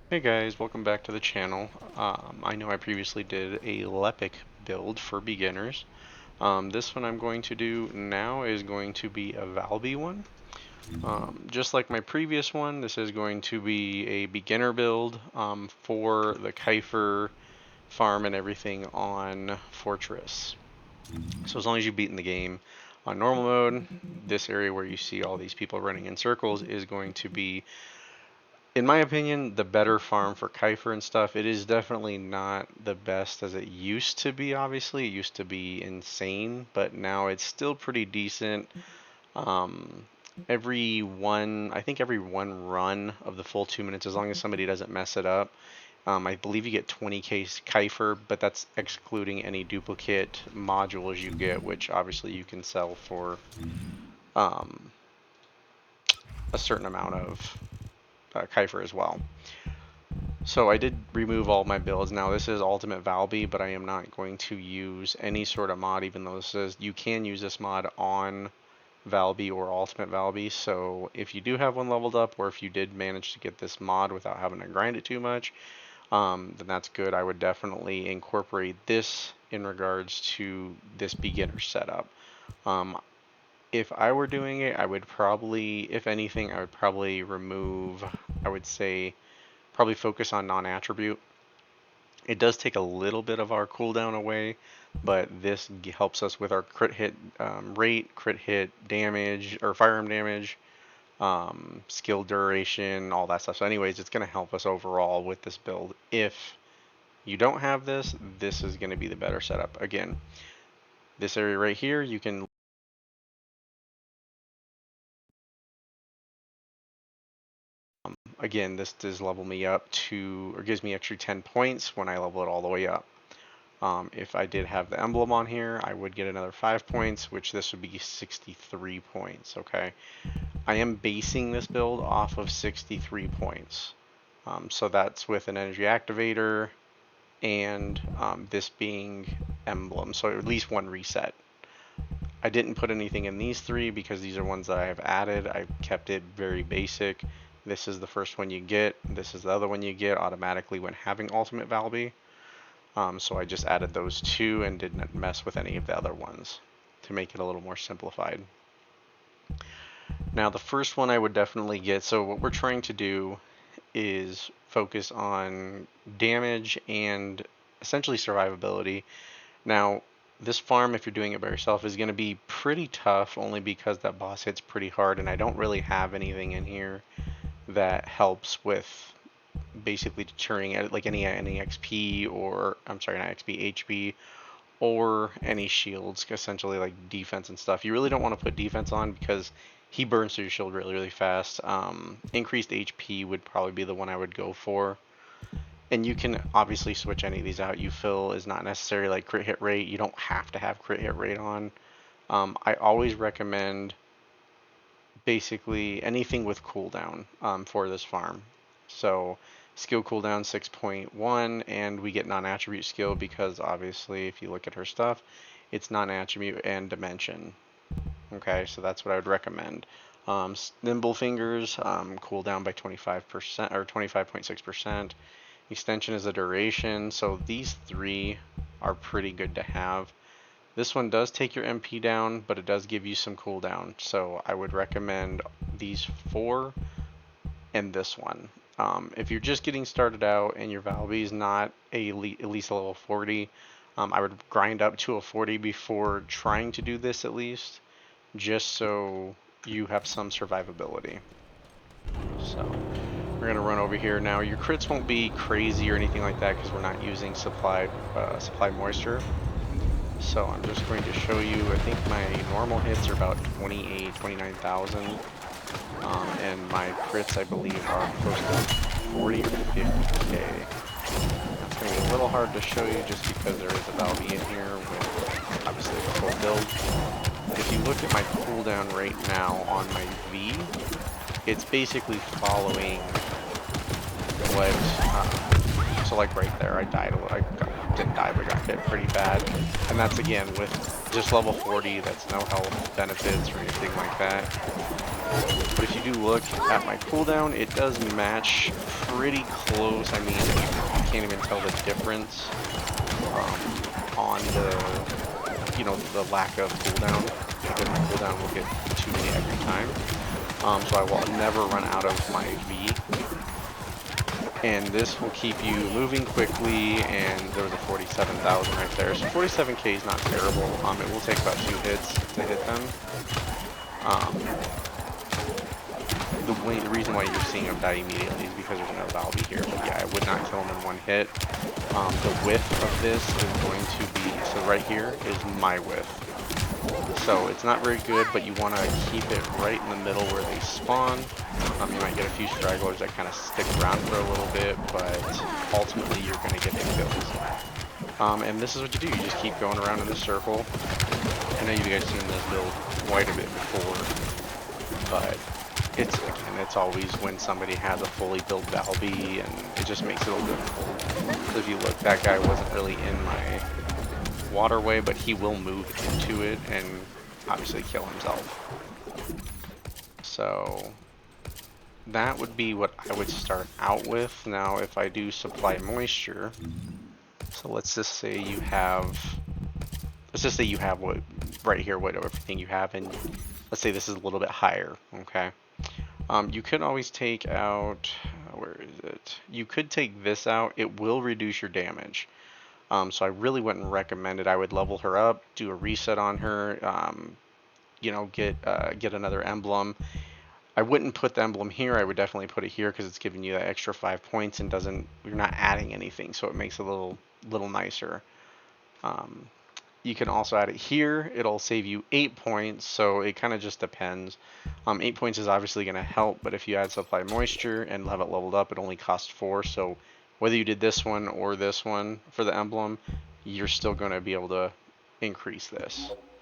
Hey guys, welcome back to the channel. I know I previously did a Lepic build for beginners. This one I'm going to do now is going to be a Valby one. Just like my previous one, this is going to be a beginner build for the Kiefer farm and everything on Fortress. So as long as you've beaten the game on normal mode, this area where you see all these people running in circles is going to be, in my opinion, the better farm for Kiefer and stuff. It is definitely not the best as it used to be, obviously. It used to be insane, but now it's still pretty decent. Um, I think every one run of the full 2 minutes, as long as somebody doesn't mess it up, I believe you get 20k Kiefer, but that's excluding any duplicate modules you get, which obviously you can sell for um, a certain amount of Kiefer as well. So I did remove all my builds. Now this is Ultimate Valby, but I am not going to use any sort of mod, even though this says you can use this mod on Valby or Ultimate Valby. So if you do have one leveled up, or if you did manage to get this mod without having to grind it too much, then that's good. I would definitely incorporate this in regards to this beginner setup. If I were doing it, I would probably, if anything, I would probably remove, I would say, probably focus on non-attribute. It does take a little bit of our cooldown away, but this helps us with our crit hit rate, crit hit damage, or firearm damage, skill duration, all that stuff. So anyways, it's going to help us overall with this build. If you don't have this, this is going to be the better setup. Again, this area right here, you can again, this does level me up to, or gives me extra 10 points when I level it all the way up. If I did have the emblem on here, I would get another 5 points, which this would be 63 points, okay? I am basing this build off of 63 points. So that's with an energy activator and this being emblem, so at least one reset. I didn't put anything in these three because these are ones that I have added. I kept it very basic. This is the first one you get. This is the other one you get automatically when having Ultimate Valby. So I just added those two and didn't mess with any of the other ones to make it a little more simplified. Now the first one I would definitely get, so what we're trying to do is focus on damage and essentially survivability. Now this farm, if you're doing it by yourself, is going to be pretty tough only because that boss hits pretty hard and I don't really have anything in here that helps with basically deterring like any XP, or I'm sorry, not XP, HP, or any shields, essentially like defense and stuff. You really don't want to put defense on because he burns through your shield really fast. Increased HP would probably be the one I would go for. And you can obviously switch any of these out. You feel is not necessary, like crit hit rate. You don't have to have crit hit rate on. I always recommend basically anything with cooldown for this farm. So skill cooldown 6.1, and we get non-attribute skill because obviously if you look at her stuff, it's non-attribute and dimension. Okay, so that's what I would recommend. Nimble fingers, cooldown by 25% or 25.6%. Extension is a duration, so these three are pretty good to have. This one does take your MP down, but it does give you some cooldown. So I would recommend these four and this one. If you're just getting started out and your Valby is not at least a level 40, I would grind up to a 40 before trying to do this at least, just so you have some survivability. So we're gonna run over here now. Your crits won't be crazy or anything like that because we're not using supply moisture. So I'm just going to show you, I think my normal hits are about 29,000. And my crits, I believe, are close to 40 or 50k. That's going to be a little hard to show you just because there is a Valby in here with, obviously, the full build. If you look at my cooldown right now on my V, it's basically following what, so like right there, I died a little, I didn't die, but got hit pretty bad. And that's again with just level 40, that's no health benefits or anything like that. But if you do look at my cooldown, it does match pretty close. I mean, you can't even tell the difference on the lack of cooldown, because my cooldown will get 2 every time. So I will never run out of my V. And this will keep you moving quickly, and there was a 47,000 right there. So 47k is not terrible. It will take about 2 hits to hit them. The reason why you're seeing him die immediately is because there's no Valby here. But yeah, I would not kill him in 1 hit. The width of this is going to be, so right here is my width. So it's not very good, but you want to keep it right in the middle where they spawn. You might get a few stragglers that kind of stick around for a little bit, but ultimately you're going to get the kills. And this is what you do. You just keep going around in the circle. I know you guys seen this build quite a bit before, but it's always when somebody has a fully built Valby, and it just makes it a little difficult. So if you look, that guy wasn't really in my waterway, but he will move into it and obviously kill himself. So that would be what I would start out with. Now if I do supply moisture, so let's just say you have what right here, what everything you have, and let's say this is a little bit higher, okay? You could always take out, where is it? You could take this out. It will reduce your damage. So I really wouldn't recommend it. I would level her up, do a reset on her, get another emblem. I wouldn't put the emblem here. I would definitely put it here because it's giving you that extra 5 points and you're not adding anything, so it makes it a little nicer. You can also add it here. It'll save you 8 points, so it kind of just depends. 8 points is obviously going to help, but if you add supply moisture and have it leveled up, it only costs 4. So whether you did this one or this one for the emblem, you're still going to be able to increase this.